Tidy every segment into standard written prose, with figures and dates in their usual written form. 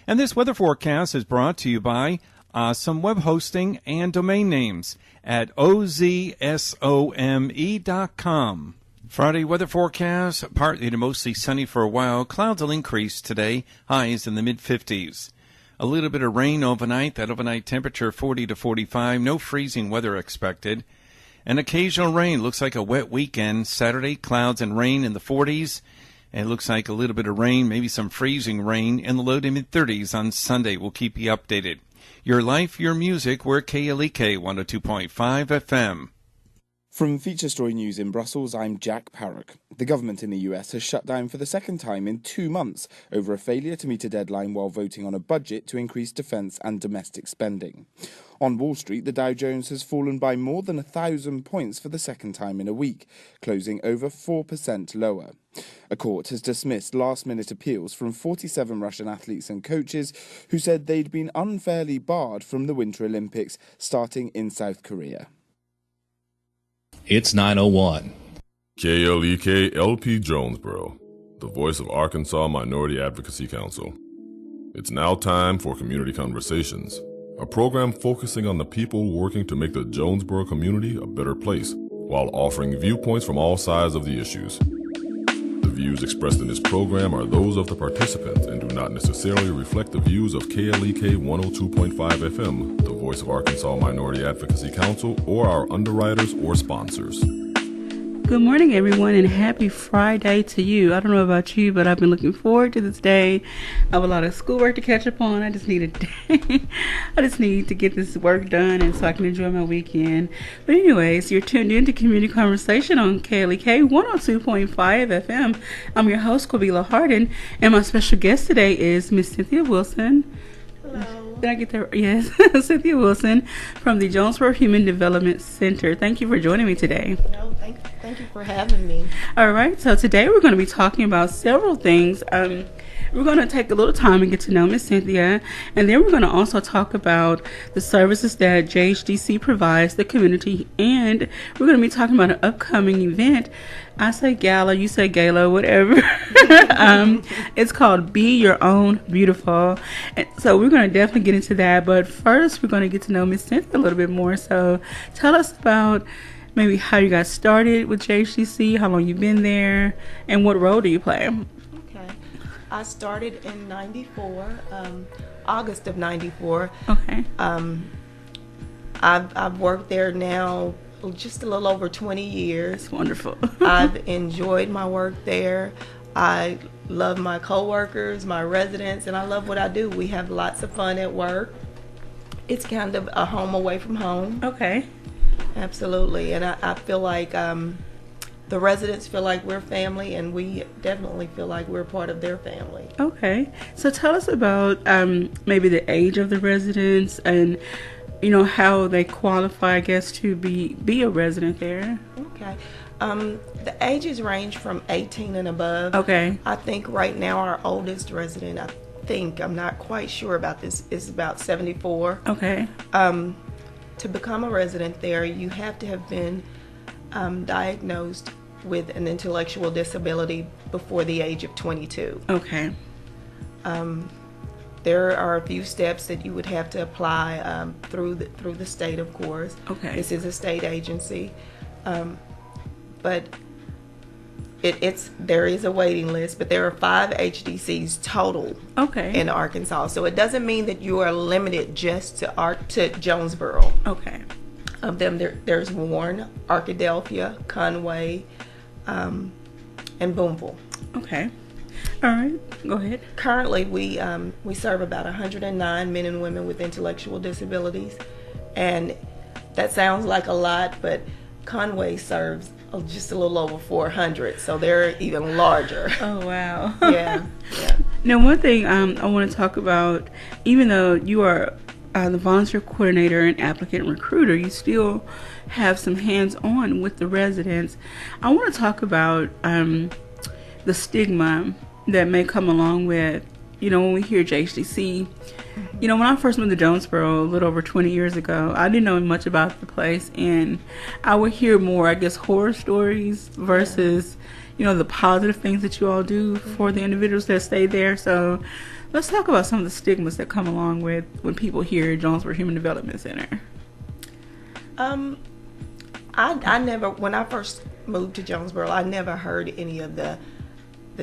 And this weather forecast is brought to you by some web hosting and domain names at ozsome.com. Friday weather forecast, partly to mostly sunny for a while. Clouds will increase today, highs in the mid-50s. A little bit of rain overnight, that overnight temperature 40 to 45, no freezing weather expected. An occasional rain, looks like a wet weekend. Saturday, clouds and rain in the 40s. And it looks like a little bit of rain, maybe some freezing rain in the low to mid-30s on Sunday. We'll keep you updated. Your life, your music, we're KLEK 102.5 FM. From Feature Story News in Brussels, I'm Jack Parrock. The government in the US has shut down for the second time in 2 months over a failure to meet a deadline while voting on a budget to increase defence and domestic spending. On Wall Street, the Dow Jones has fallen by more than 1,000 points for the second time in a week, closing over 4% lower. A court has dismissed last-minute appeals from 47 Russian athletes and coaches who said they'd been unfairly barred from the Winter Olympics starting in South Korea. It's 9:01. KLEK LP Jonesboro, the voice of Arkansas Minority Advocacy Council. It's now time for Community Conversations, a program focusing on the people working to make the Jonesboro community a better place, while offering viewpoints from all sides of the issues. The views expressed in this program are those of the participants and do not necessarily reflect the views of KLEK 102.5 FM, the voice of Arkansas Minority Advocacy Council, or our underwriters or sponsors. Good morning, everyone, and happy Friday to you. I don't know about you, but I've been looking forward to this day. I have a lot of schoolwork to catch up on. I just need a day. I just need to get this work done and so I can enjoy my weekend. But anyways, you're tuned in to Community Conversation on KLEK 102.5 FM. I'm your host, Quabila Harden, and my special guest today is Miss Cynthia Wilson. Hello. Did I get that? Yes. Cynthia Wilson from the Jonesboro Human Development Center. Thank you for joining me today. No, thank you for having me. All right. So today we're going to be talking about several things. We're going to take a little time and get to know Miss Cynthia, and then we're going to also talk about the services that JHDC provides the community, and we're going to be talking about an upcoming event. I say gala, you say gala, whatever. It's called Be Your Own Beautiful. And so we're going to definitely get into that, but first we're going to get to know Miss Cynthia a little bit more. So tell us about maybe how you got started with JHDC, how long you've been there, and what role do you play? I started in 94, August of 94. Okay. I've worked there now just a little over 20 years. That's wonderful. I've enjoyed my work there. I love my coworkers, my residents, and I love what I do. We have lots of fun at work. It's kind of a home away from home. Okay. Absolutely. And I feel like the residents feel like we're family, and we definitely feel like we're part of their family. Okay. So tell us about maybe the age of the residents and, you know, how they qualify, I guess, to be a resident there. Okay. The ages range from 18 and above. Okay. I think right now our oldest resident, I'm not quite sure about this, is about 74. Okay. To become a resident there, you have to have been diagnosed with an intellectual disability before the age of 22. Okay. There are a few steps that you would have to apply through the state, of course. Okay. This is a state agency, but there is a waiting list. But there are 5 HDCs total. Okay. In Arkansas, so it doesn't mean that you are limited just to Jonesboro. Okay. Of them, there's Warren, Arkadelphia, Conway, and Boonville. Okay. All right. Go ahead. Currently, we serve about 109 men and women with intellectual disabilities, and that sounds like a lot, but Conway serves just a little over 400, so they're even larger. Oh, wow. Yeah. Now, one thing I want to talk about, even though you are the volunteer coordinator and applicant recruiter, you still have some hands-on with the residents. I want to talk about the stigma that may come along with, you know, when we hear JHDC. You know, when I first moved to Jonesboro a little over 20 years ago, I didn't know much about the place, and I would hear more, I guess, horror stories versus, you know, the positive things that you all do for the individuals that stay there. So Let's talk about some of the stigmas that come along with when people hear Jonesboro Human Development Center. I never, when I first moved to Jonesboro, I never heard any of the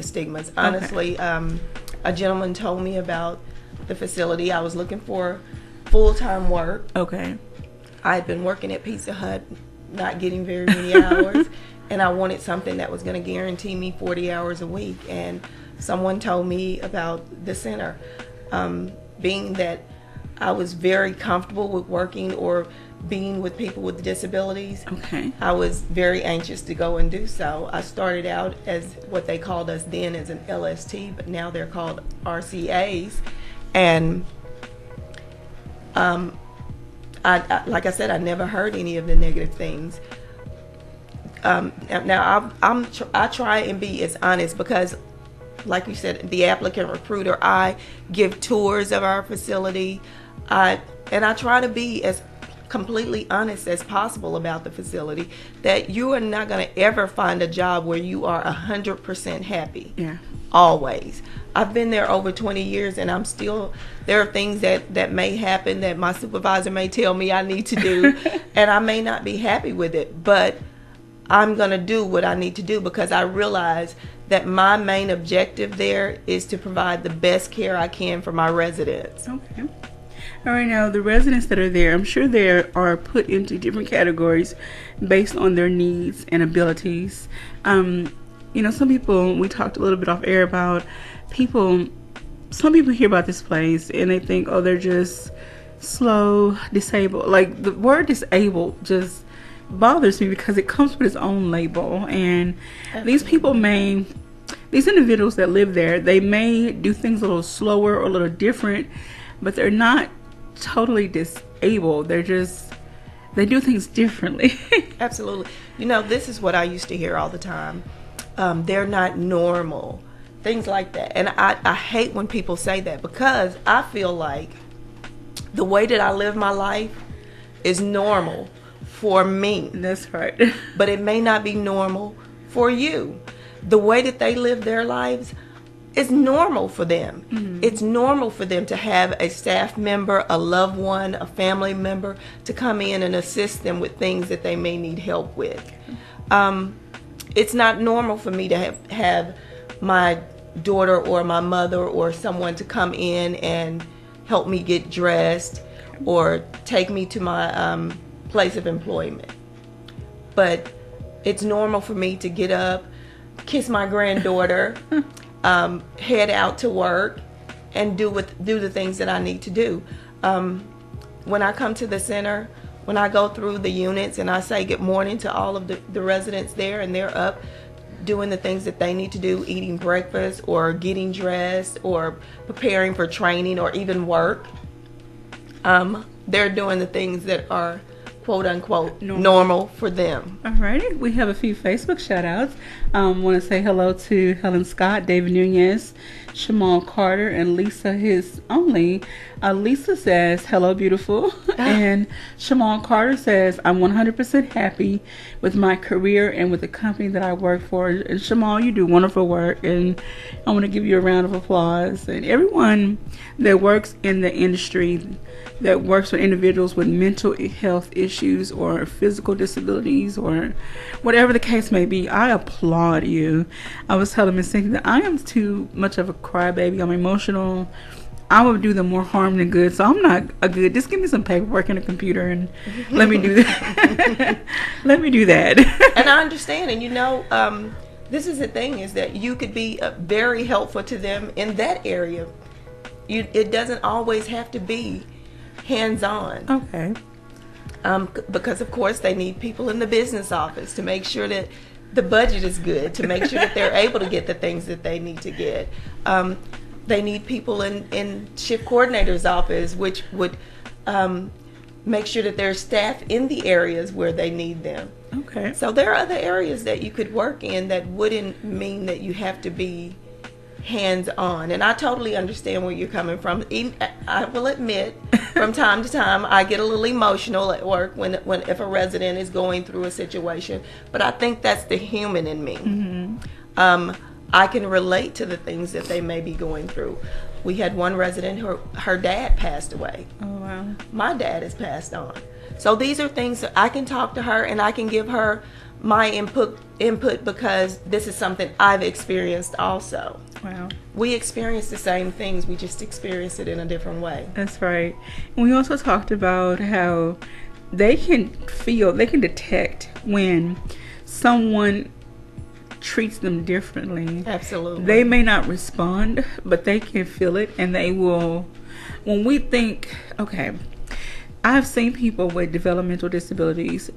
stigmas. Honestly, a gentleman told me about the facility. I was looking for full-time work. Okay. I had been working at Pizza Hut, not getting very many hours, and I wanted something that was going to guarantee me 40 hours a week. And someone told me about the center. Being that I was very comfortable with working or being with people with disabilities, Okay. I was very anxious to go and do so. I started out as what they called us then as an LST, but now they're called RCAs. And I like I said, I never heard any of the negative things. Now I try and be as honest because, like you said, the applicant recruiter, I give tours of our facility. I try to be as completely honest as possible about the facility, that you are not going to ever find a job where you are 100% happy. Yeah. Always. I've been there over 20 years and I'm still, there are things that may happen that my supervisor may tell me I need to do and I may not be happy with it, but I'm going to do what I need to do because I realize that my main objective there is to provide the best care I can for my residents. Okay. All right, now the residents that are there, I'm sure they are put into different categories based on their needs and abilities. Some people, we talked a little bit off air about some people hear about this place and they think, oh, they're just slow, disabled. Like the word disabled just bothers me because it comes with its own label. And these individuals that live there, they may do things a little slower or a little different, but they're not totally disabled. They do things differently. Absolutely. This is what I used to hear all the time. They're not normal. Things like that. And I hate when people say that because I feel like the way that I live my life is normal for me. That's right. But it may not be normal for you. The way that they live their lives is normal for them. Mm-hmm. It's normal for them to have a staff member, a loved one, a family member to come in and assist them with things that they may need help with. It's not normal for me to have my daughter or my mother or someone to come in and help me get dressed or take me to my place of employment. But it's normal for me to get up, kiss my granddaughter, head out to work, and do the things that I need to do. When I come to the center, when I go through the units and I say good morning to all of the residents there and they're up doing the things that they need to do, eating breakfast or getting dressed or preparing for training or even work, they're doing the things that are quote unquote normal for them. Alrighty, we have a few Facebook shout outs. Want to say hello to Helen Scott, David Nunez, Shamal Carter, and Lisa his only. Lisa says hello beautiful and Shamal Carter says I'm 100% happy with my career and with the company that I work for. And Shamal, you do wonderful work and I want to give you a round of applause. And everyone that works in the industry that works with individuals with mental health issues or physical disabilities or whatever the case may be, I applaud you. I was telling Miss Cynthia that I am too much of a crybaby. I'm emotional. I would do them more harm than good, so I'm not a good. Just give me some paperwork and a computer and let me do that. Let me do that. And I understand, and this is the thing, is that you could be very helpful to them in that area. It doesn't always have to be hands-on. Okay. Because of course they need people in the business office to make sure that the budget is good, to make sure that they're able to get the things that they need to get. They need people in shift coordinator's office, which would make sure that there's staff in the areas where they need them. Okay. So there are other areas that you could work in that wouldn't mean that you have to be hands-on. And I totally understand where you're coming from. I will admit, from time to time, I get a little emotional at work if a resident is going through a situation. But I think that's the human in me. Mm-hmm. I can relate to the things that they may be going through. We had one resident, her dad passed away. Oh, wow. My dad has passed on. So these are things that I can talk to her and I can give her my input because this is something I've experienced also. Wow. We experience the same things, we just experience it in a different way. That's right. And we also talked about how they can detect when someone treats them differently. Absolutely. They may not respond, but they can feel it, and they will. When we think, okay, I've seen people with developmental disabilities,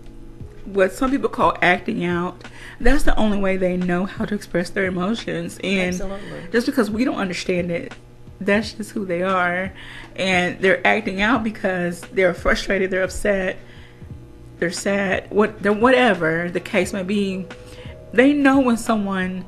what some people call acting out. That's the only way they know how to express their emotions. And Absolutely. just because we don't understand it, that's just who they are. And they're acting out because they're frustrated, they're upset, they're sad, whatever the case may be. They know when someone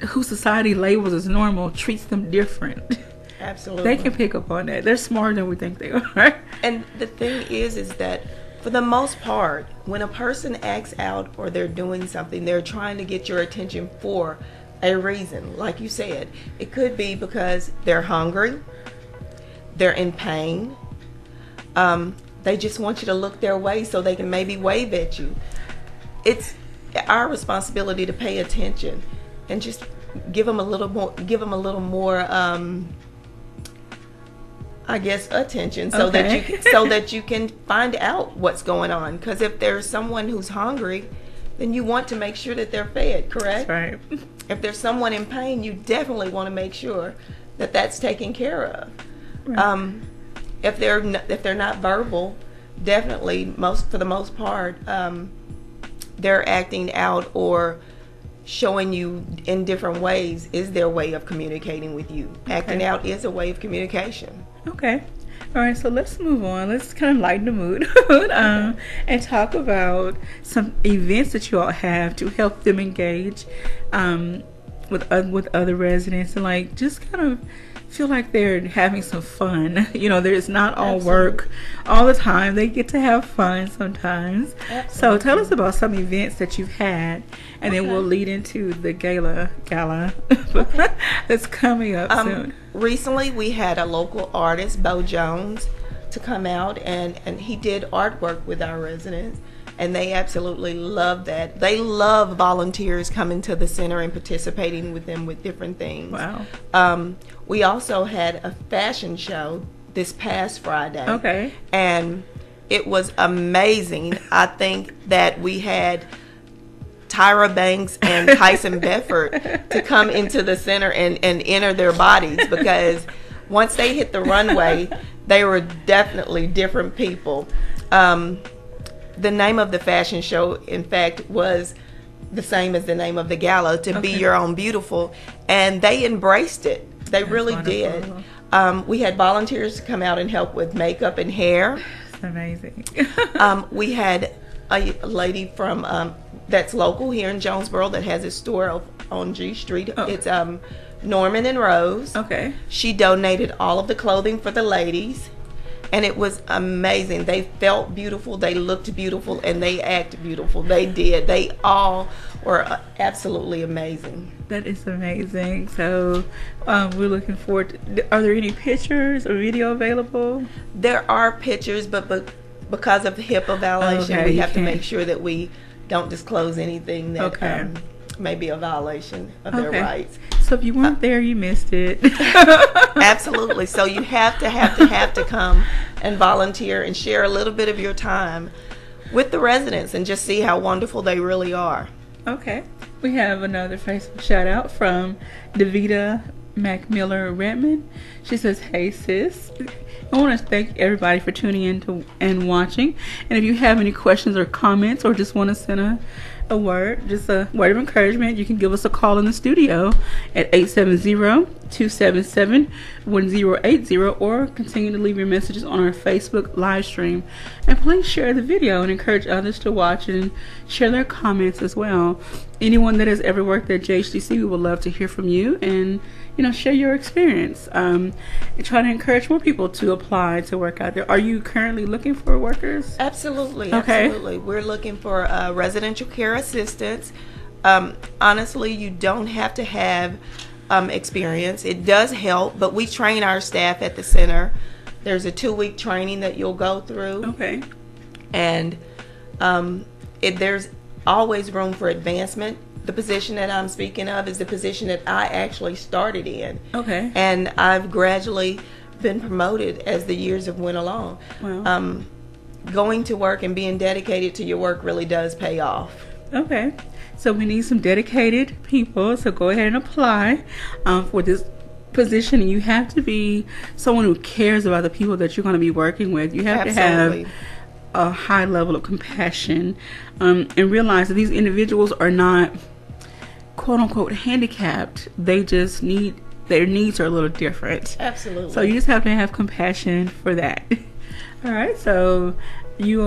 who society labels as normal treats them different. Absolutely. They can pick up on that. They're smarter than we think they are. And the thing is that for the most part, when a person acts out or they're doing something, they're trying to get your attention for a reason. Like you said, it could be because they're hungry, they're in pain, they just want you to look their way so they can maybe wave at you. It's our responsibility to pay attention and just give them a little more I guess attention so that you can find out what's going on, because if there's someone who's hungry, then you want to make sure that they're fed, correct? That's right. If there's someone in pain, you definitely want to make sure that that's taken care of. Right. If they're not verbal, definitely for the most part they're acting out or showing you in different ways is their way of communicating with you. Okay. Acting out is a way of communication. Okay. All right, so let's move on. Let's kind of lighten the mood and talk about some events that you all have to help them engage with other residents and like just kind of feel like they're having some fun. You know, there's not all work all the time. They get to have fun sometimes. Absolutely. So tell us about some events that you've had, and then we'll lead into the gala that's coming up soon. Recently, we had a local artist, Bo Jones, to come out, and he did artwork with our residents, and they absolutely love that. They love volunteers coming to the center and participating with them with different things. Wow. We also had a fashion show this past Friday. Okay. And it was amazing. I think that we had Tyra Banks and Tyson Bedford to come into the center and enter their bodies, because once they hit the runway, they were definitely different people. The name of the fashion show, in fact, was the same as the name of the gala, to be your own beautiful, and they embraced it. They really did. We had volunteers to come out and help with makeup and hair. That's amazing. We had a lady from that's local here in Jonesboro that has a store on G Street. It's Norman and Rose. Okay. She donated all of the clothing for the ladies, and it was amazing. They felt beautiful, they looked beautiful, and they acted beautiful. They did. They all were absolutely amazing. That is amazing. So we're looking forward to, are there any pictures or video available? There are pictures, but because of HIPAA violation, we have to make sure that we don't disclose anything that may be a violation of their rights. So if you weren't there, you missed it. Absolutely. So you have to come and volunteer and share a little bit of your time with the residents and just see how wonderful they really are. Okay. We have another Facebook shout out from Davita McMiller Redmond. She says, "Hey sis, I want to thank everybody for tuning in and watching. And if you have any questions or comments or just want to send a word of encouragement, you can give us a call in the studio at 870-277-1080 or continue to leave your messages on our Facebook live stream. And please share the video and encourage others to watch and share their comments as well. Anyone that has ever worked at JHDC, we would love to hear from you and share your experience and try to encourage more people to apply to work out there. Are you currently looking for workers? Absolutely. Okay. Absolutely. We're looking for residential care assistants. Honestly, you don't have to have experience. It does help, but we train our staff at the center. There's a 2-week training that you'll go through. Okay. And there's always room for advancement. The position that I'm speaking of is the position that I actually started in. Okay. And I've gradually been promoted as the years have went along. Wow. Going to work and being dedicated to your work really does pay off. Okay. So we need some dedicated people. So go ahead and apply for this position. You have to be someone who cares about the people that you're going to be working with. You have Absolutely. to have a high level of compassion and realize that these individuals are not quote unquote handicapped. They just their needs are a little different. Absolutely. So you just have to have compassion for that. All right. So you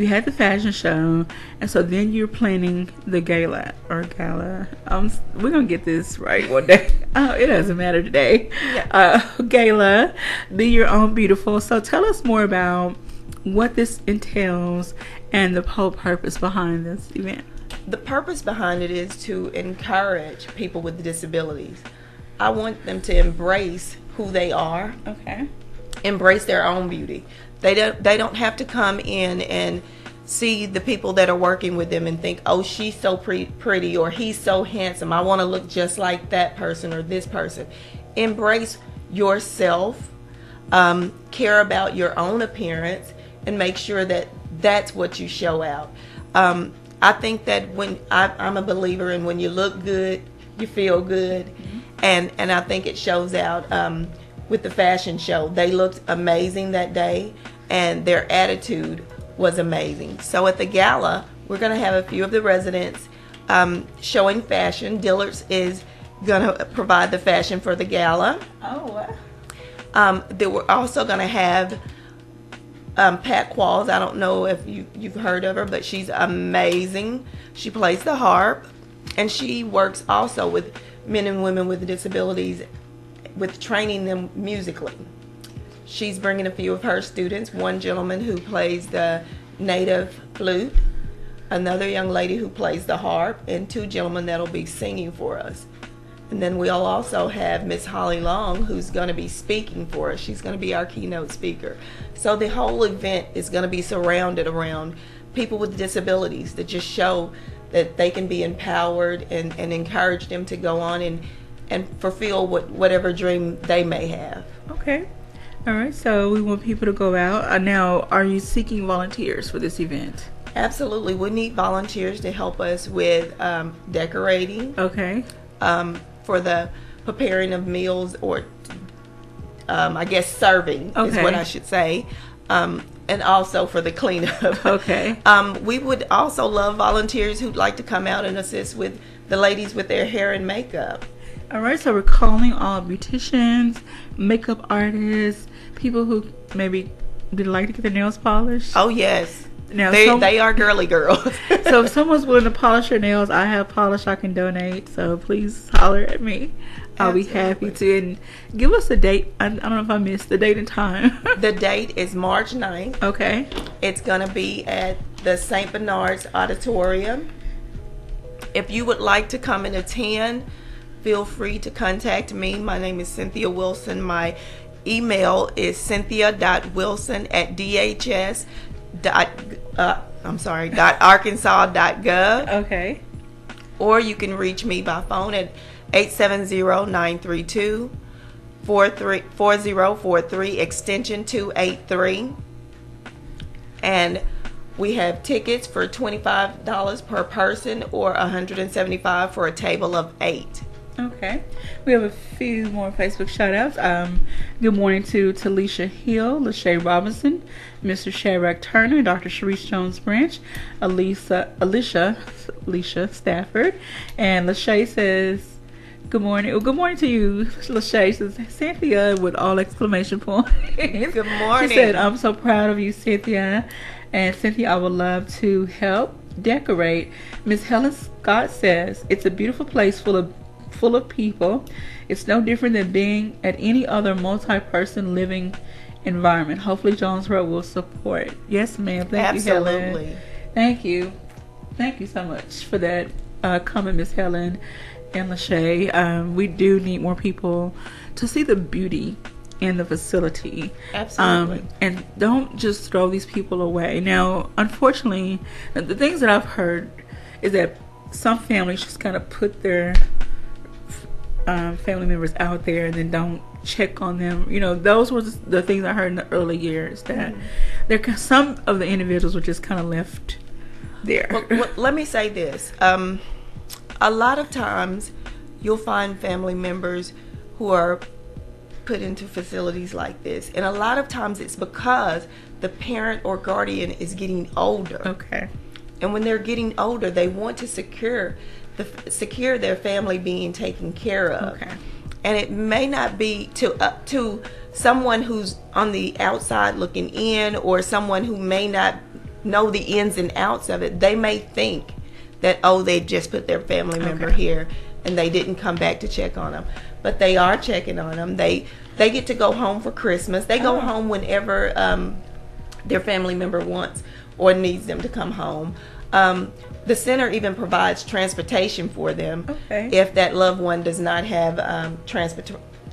had the fashion show, and so then you're planning the gala. We're gonna get this right one day. It doesn't matter today. Yeah. Gala, Be Your Own Beautiful. So tell us more about what this entails and the whole purpose behind this event. The purpose behind it is to encourage people with disabilities. I want them to embrace who they are. Okay. Embrace their own beauty. They don't have to come in and see the people that are working with them and think, oh, she's so pretty or he's so handsome. I want to look just like that person or this person. Embrace yourself. Care about your own appearance and make sure that that's what you show out. I think that when I'm a believer in when you look good, you feel good. Mm-hmm. And I think it shows out with the fashion show. They looked amazing that day, and their attitude was amazing. So at the gala, we're going to have a few of the residents showing fashion. Dillard's is going to provide the fashion for the gala. Oh, wow. They were also going to have Pat Qualls. I don't know if you've heard of her, but she's amazing. She plays the harp, and she works also with men and women with disabilities, with training them musically. She's bringing a few of her students, one gentleman who plays the native flute, another young lady who plays the harp, and 2 gentlemen that'll be singing for us. And then we'll also have Miss Holly Long, who's going to be speaking for us. She's going to be our keynote speaker. So the whole event is going to be surrounded around people with disabilities that just show that they can be empowered and encourage them to go on and fulfill whatever dream they may have. Okay. All right. So we want people to go out. Now, are you seeking volunteers for this event? Absolutely. We need volunteers to help us with decorating. Okay. For the preparing of meals, or I guess serving is what I should say, and also for the cleanup. Okay. We would also love volunteers who'd like to come out and assist with the ladies with their hair and makeup. All right, so we're calling all beauticians, makeup artists, people who maybe would like to get their nails polished. Oh, yes. Now, they are girly girls. So if someone's willing to polish your nails, I have polish I can donate. So please holler at me. I'll be happy to. And give us a date. I don't know if I missed the date and time. The date is March 9th. Okay. It's going to be at the St. Bernard's Auditorium. If you would like to come and attend, feel free to contact me. My name is Cynthia Wilson. My email is cynthia.wilson@arkansas.gov. Okay. Or you can reach me by phone at 870-932-4043 extension 283. And we have tickets for $25 per person or $175 for a table of 8. Okay. We have a few more Facebook shout-outs. Good morning to Talisha Hill, Lachey Robinson, Mr. Shadrack Turner, Dr. Sharice Jones Branch, Alicia Stafford, and Lachey says, good morning. Well, good morning to you, Lachey. Says Cynthia with all exclamation points. Good morning. She said, I'm so proud of you, Cynthia. And Cynthia, I would love to help decorate. Miss Helen Scott says, it's a beautiful place full of people. It's no different than being at any other multi-person living environment. Hopefully Jonesboro will support. Yes, ma'am. Thank you, Helen. Thank you so much for that comment, Miss Helen. and Lachey. We do need more people to see the beauty in the facility. Absolutely. And don't just throw these people away. Now, unfortunately, the things that I've heard is that some families just kind of put their family members out there and then don't check on them. You know, those were the things I heard in the early years, that some of the individuals were just kind of left there. Well, let me say this. A lot of times you'll find family members who are put into facilities like this, and a lot of times it's because the parent or guardian is getting older. Okay. And when they're getting older, they want to secure their family being taken care of. Okay. And it may not be to someone who's on the outside looking in, or someone who may not know the ins and outs of it. They may think that, oh, they just put their family member here and they didn't come back to check on them. But they are checking on them. They get to go home for Christmas. They go home whenever their family member wants or needs them to come home. The center even provides transportation for them if that loved one does not have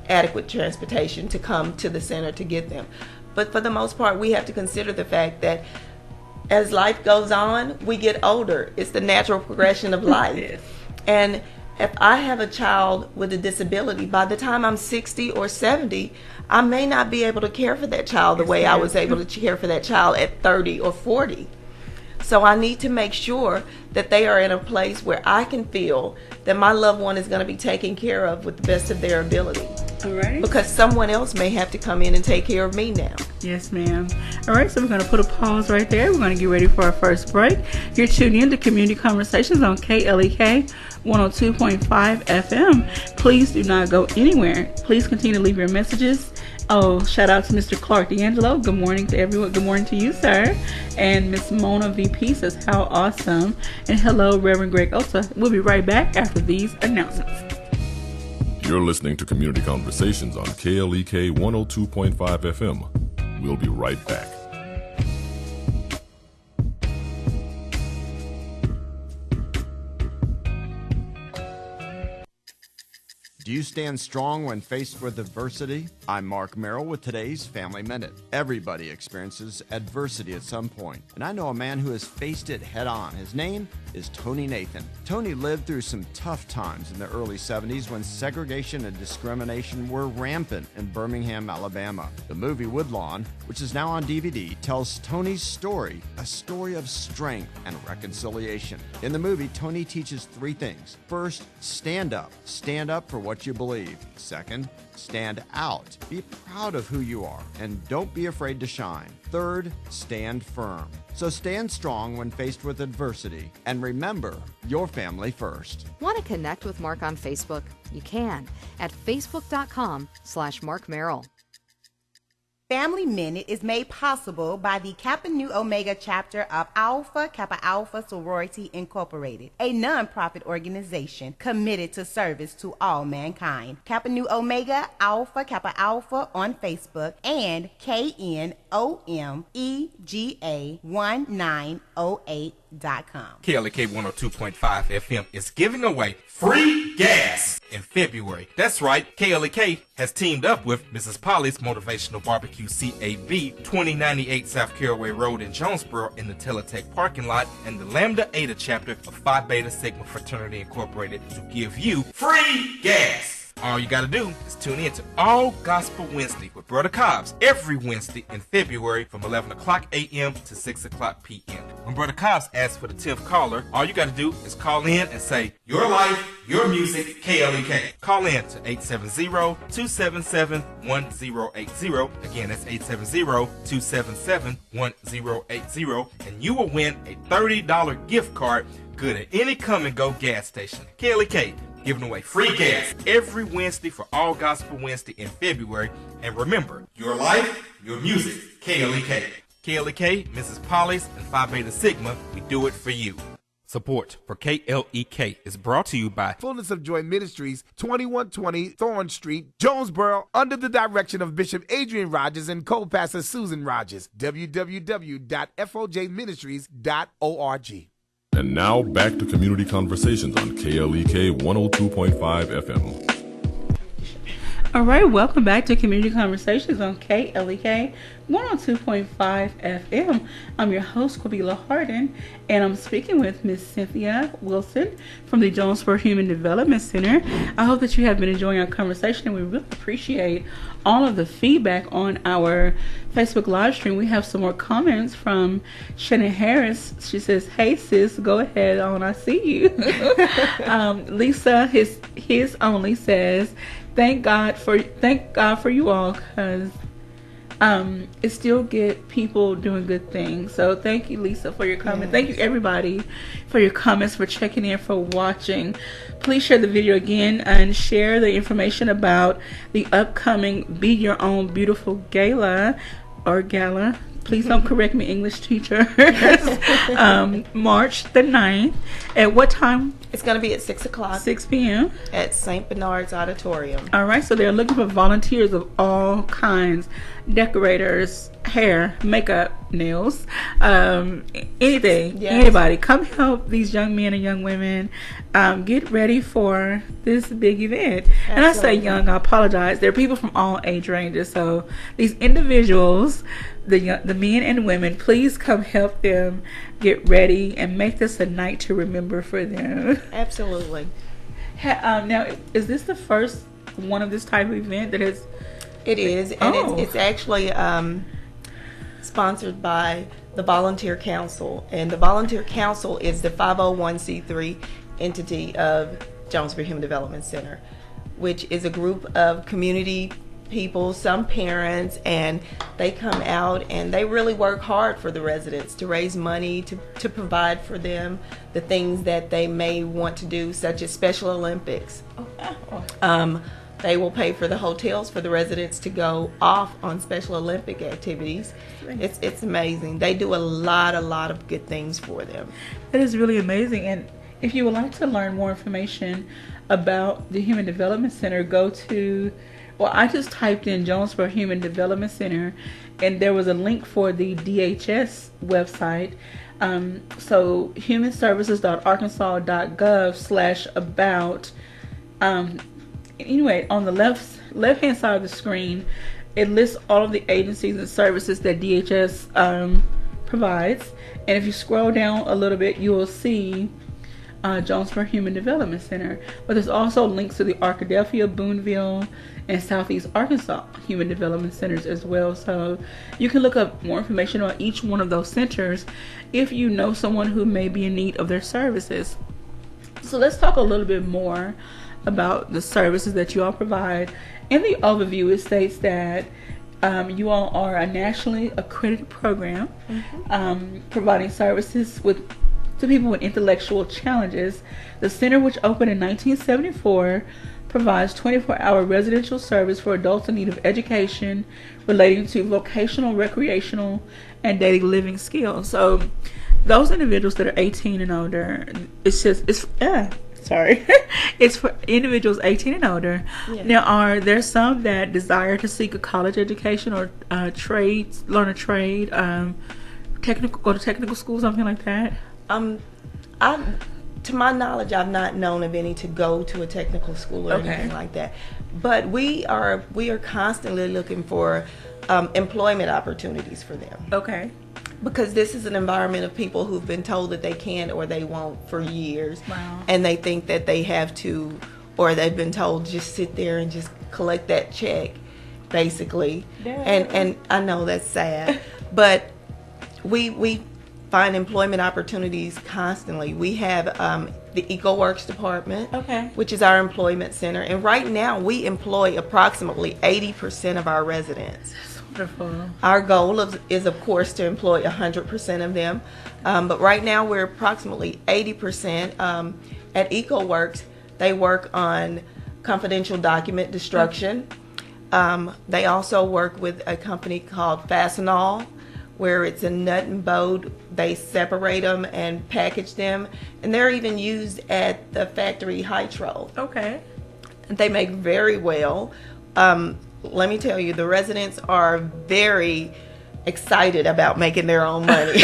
adequate transportation to come to the center to get them. But for the most part, we have to consider the fact that as life goes on, we get older. It's the natural progression of life. Yes. And if I have a child with a disability, by the time I'm 60 or 70, I may not be able to care for that child the way I was able to care for that child at 30 or 40. So I need to make sure that they are in a place where I can feel that my loved one is going to be taken care of with the best of their ability. All right. Because someone else may have to come in and take care of me now. Yes, ma'am. All right, so we're going to put a pause right there. We're going to get ready for our first break. You're tuned in to Community Conversations on KLEK 102.5 FM. Please do not go anywhere. Please continue to leave your messages. Oh, shout out to Mr. Clark D'Angelo. Good morning to everyone. Good morning to you, sir. And Miss Mona VP says, how awesome. And hello, Reverend Greg Osa. We'll be right back after these announcements. You're listening to Community Conversations on KLEK 102.5 FM. We'll be right back. Do you stand strong when faced with adversity? I'm Mark Merrill with today's Family Minute. Everybody experiences adversity at some point, and I know a man who has faced it head on. His name is Tony Nathan. Tony lived through some tough times in the early 70s when segregation and discrimination were rampant in Birmingham, Alabama. The movie Woodlawn, which is now on DVD, tells Tony's story, a story of strength and reconciliation. In the movie, Tony teaches three things. First, stand up. Stand up for what you believe. Second, stand out. Be proud of who you are and don't be afraid to shine. Third, stand firm. So stand strong when faced with adversity and remember your family first. Want to connect with Mark on Facebook? You can at facebook.com/Mark Merrill. Family Minute is made possible by the Kappa Nu Omega chapter of Alpha Kappa Alpha Sorority Incorporated, a non-profit organization committed to service to all mankind. Kappa Nu Omega Alpha Kappa Alpha on Facebook and KNOMEGA 1908.com. KLK 102.5 FM is giving away free gas in February. That's right, KLK has teamed up with Mrs. Polly's Motivational Barbecue CAB, 2098 South Caraway Road in Jonesboro in the Teletech parking lot, and the Lambda Eta chapter of Phi Beta Sigma Fraternity Incorporated to give you free gas. All you gotta do is tune in to All Gospel Wednesday with Brother Cobbs every Wednesday in February from 11 o'clock a.m. to 6 o'clock p.m. When Brother Cobbs asks for the 10th caller, all you gotta do is call in and say, your life, your music, KLEK. Call in to 870-277-1080. Again, that's 870-277-1080. And you will win a $30 gift card good at any come and go gas station. KLEK. Giving away free gas every Wednesday for All Gospel Wednesday in February. And remember, your life, your music, KLEK. KLEK, Mrs. Polly's, and Phi Beta Sigma, we do it for you. Support for KLEK is brought to you by Fullness of Joy Ministries, 2120 Thorn Street, Jonesboro, under the direction of Bishop Adrian Rogers and co-pastor Susan Rogers. www.fjministries.org. And now back to Community Conversations on KLEK 102.5 FM. All right, welcome back to Community Conversations on KLEK 102.5 FM. I'm your host, Quabila Harden, and I'm speaking with Miss Cynthia Wilson from the Jonesboro Human Development Center. I hope that you have been enjoying our conversation, and we really appreciate all of the feedback on our Facebook live stream. We have some more comments from Shannon Harris. She says, "Hey sis, go ahead on, I see you." Lisa, his only says, Thank God for you all, because it still get people doing good things. So thank you, Lisa, for your comment. Yes. Thank you, everybody, for your comments, for checking in, for watching. Please share the video again and share the information about the upcoming Be Your Own Beautiful Gala. Please don't correct me, English teacher. March the 9th. At what time? It's going to be at 6 o'clock. 6 p.m. At St. Bernard's Auditorium. All right, so they're looking for volunteers of all kinds. Decorators, hair, makeup, nails, anything, yes. Anybody. Come help these young men and young women get ready for this big event. Absolutely. And I say young, I apologize. There are people from all age ranges. So these individuals, the men and women, please come help them get ready and make this a night to remember for them. Absolutely. Now, is this the first one of this type of event that has... It is, and it's actually sponsored by the Volunteer Council, and the Volunteer Council is the 501c3 entity of Jonesboro Human Development Center, which is a group of community people, some parents, and they come out and they really work hard for the residents to raise money to provide for them the things that they may want to do, such as Special Olympics. They will pay for the hotels for the residents to go off on Special Olympic activities. It's amazing. They do a lot of good things for them. That is really amazing. And if you would like to learn more information about the Human Development Center, go to, well, I just typed in Jonesboro Human Development Center, and there was a link for the DHS website. So humanservices.arkansas.gov/about. Anyway, on the left-hand side of the screen, it lists all of the agencies and services that DHS provides. And if you scroll down a little bit, you will see Jonesboro Human Development Center. But there's also links to the Arkadelphia, Boonville, and Southeast Arkansas Human Development Centers as well. So you can look up more information on each one of those centers if you know someone who may be in need of their services. So let's talk a little bit more about the services that you all provide. In the overview, it states that you all are a nationally accredited program, providing services to people with intellectual challenges. The center, which opened in 1974, provides 24-hour residential service for adults in need of education relating to vocational, recreational, and daily living skills. So those individuals that are 18 and older, it's for individuals 18 and older. Yeah. Now, are there some that desire to seek a college education or learn a trade, go to technical school, something like that? To my knowledge, I've not known of any to go to a technical school or anything like that. But we are constantly looking for employment opportunities for them. Okay. Because this is an environment of people who've been told that they can't or they won't for years. Wow. And they think that they have to, or they've been told just sit there and just collect that check, basically. Yeah. And I know that's sad, but we find employment opportunities constantly. We have the EcoWorks department, which is our employment center. And right now we employ approximately 80% of our residents. Wonderful. Our goal is of course to employ 100% of them, but right now we're approximately 80%. At EcoWorks, they work on confidential document destruction. They also work with a company called Fastenal, where it's a nut and bolt. They separate them and package them, and they're even used at the factory Hydro. Okay. They make very well. Let me tell you, the residents are very, excited about making their own money.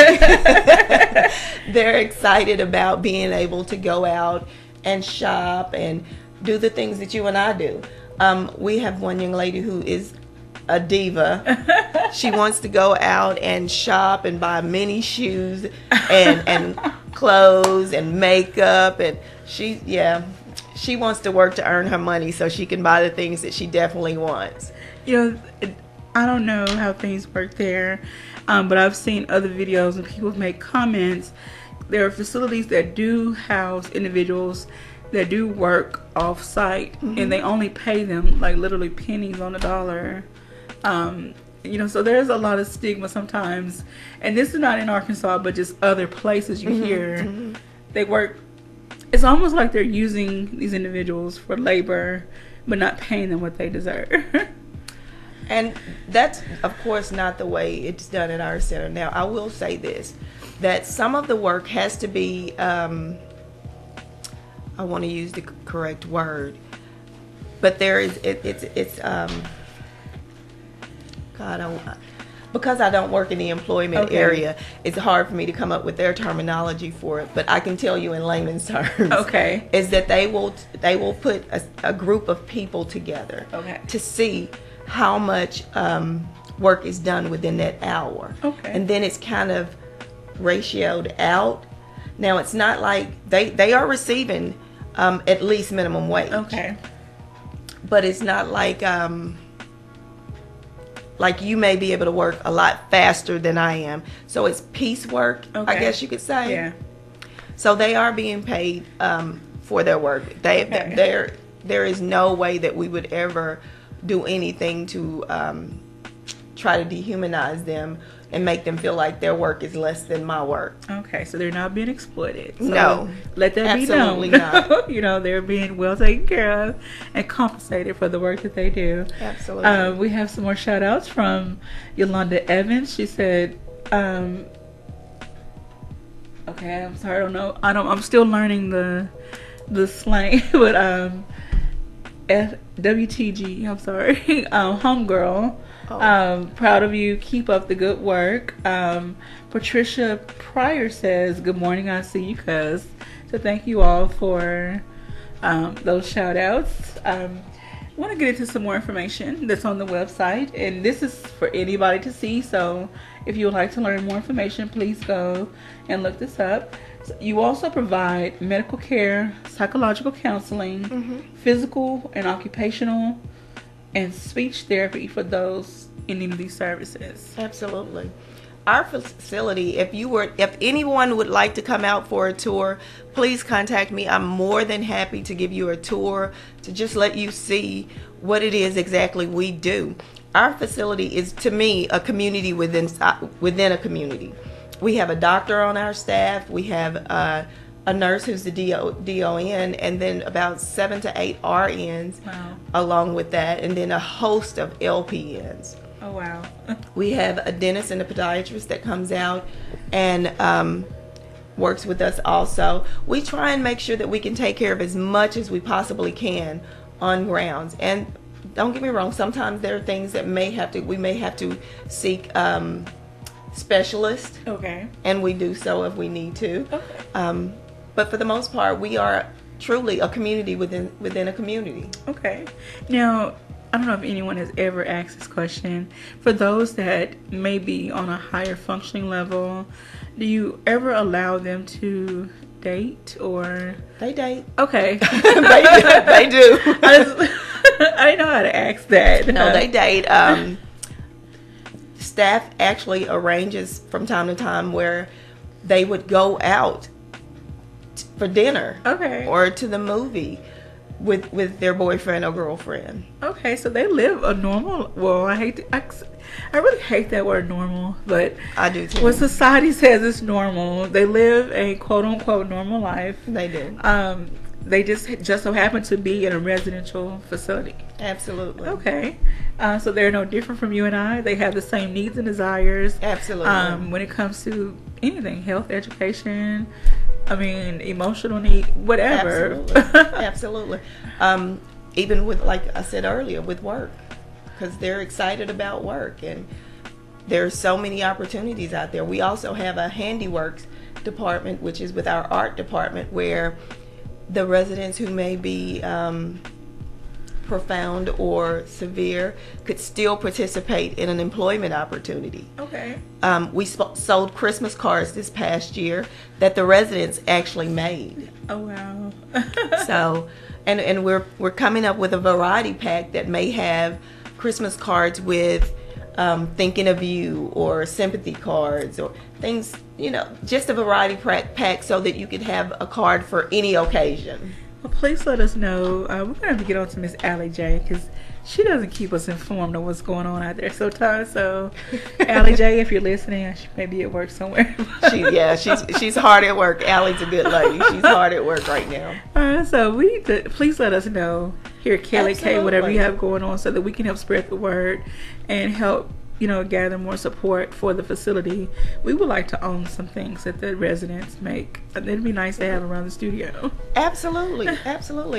They're excited about being able to go out and shop and do the things that you and I do. We have one young lady who is a diva. She wants to go out and shop and buy many shoes and clothes and makeup, and she wants to work to earn her money so she can buy the things that she definitely wants. I don't know how things work there, but I've seen other videos and people make comments. There are facilities that do house individuals that do work off site, and they only pay them like literally pennies on the dollar. So there's a lot of stigma sometimes, and this is not in Arkansas, but just other places you hear they work. It's almost like they're using these individuals for labor, but not paying them what they deserve. And that's, of course, not the way it's done at our center. Now, I will say this, that some of the work has to be, I want to use the correct word, but there is, because I don't work in the employment area, it's hard for me to come up with their terminology for it. But I can tell you in layman's terms, is that they will put a group of people together to see how much work is done within that hour, and then it's kind of ratioed out. Now it's not like they are receiving at least minimum wage, but it's not like you may be able to work a lot faster than I am. So it's piecework, I guess you could say. Yeah. So they are being paid for their work. There is no way that we would ever do anything to try to dehumanize them and make them feel like their work is less than my work. Okay, so they're not being exploited. So no, let that absolutely be known. Not. They're being well taken care of and compensated for the work that they do. Absolutely. We have some more shout outs from Yolanda Evans. She said, I'm sorry, I don't know. I'm still learning the slang, but WTG, I'm sorry. Homegirl. Proud of you. Keep up the good work. Patricia Pryor says, good morning, I see you, cuz. So thank you all for those shout outs. I want to get into some more information that's on the website, and this is for anybody to see. So if you would like to learn more information, please go and look this up. So you also provide medical care, psychological counseling, physical and occupational, and speech therapy for those in need of these services. Absolutely. Our facility, if anyone would like to come out for a tour, please contact me. I'm more than happy to give you a tour to just let you see what it is exactly we do. Our facility is, to me, a community within a community. We have a doctor on our staff. We have a nurse who's the DON, and then about 7 to 8 RNs along with that, and then a host of LPNs. Oh, wow. We have a dentist and a podiatrist that comes out and works with us also. We try and make sure that we can take care of as much as we possibly can on grounds. And don't get me wrong, sometimes there are things that we may have to seek specialists. And we do so if we need to. But for the most part, we are truly a community within a community. Now, I don't know if anyone has ever asked this question. For those that may be on a higher functioning level, do you ever allow them to date, or? They date. Okay. They do. I didn't know how to ask that. No, they date. Staff actually arranges from time to time where they would go out for dinner, or to the movie with their boyfriend or girlfriend. So they live a normal. Well, I really hate that word normal, but I do too. When society says it's normal, they live a quote unquote normal life. They do. They just so happen to be in a residential facility. Absolutely. So they're no different from you and I. They have the same needs and desires. Absolutely. When it comes to anything, health, education, emotional need, whatever. Absolutely. Even with, like I said earlier, with work, because they're excited about work, and there's so many opportunities out there. We also have a handiworks department, which is with our art department, where the residents who may be profound or severe could still participate in an employment opportunity. Okay. We sold Christmas cards this past year that the residents actually made. Oh wow. So, and we're coming up with a variety pack that may have Christmas cards with thinking of you, or sympathy cards, or things, just a variety pack so that you could have a card for any occasion. Well, please let us know. We're going to have to get on to Miss Allie J, because she doesn't keep us informed of what's going on out there sometimes. So, Allie J, if you're listening, she may be at work somewhere. She's hard at work. Allie's a good lady. She's hard at work right now. All right, so we need to, please let us know here at KLK, whatever you have going on, so that we can help spread the word and help gather more support for the facility. We would like to own some things that the residents make. It'd be nice to have around the studio. Absolutely.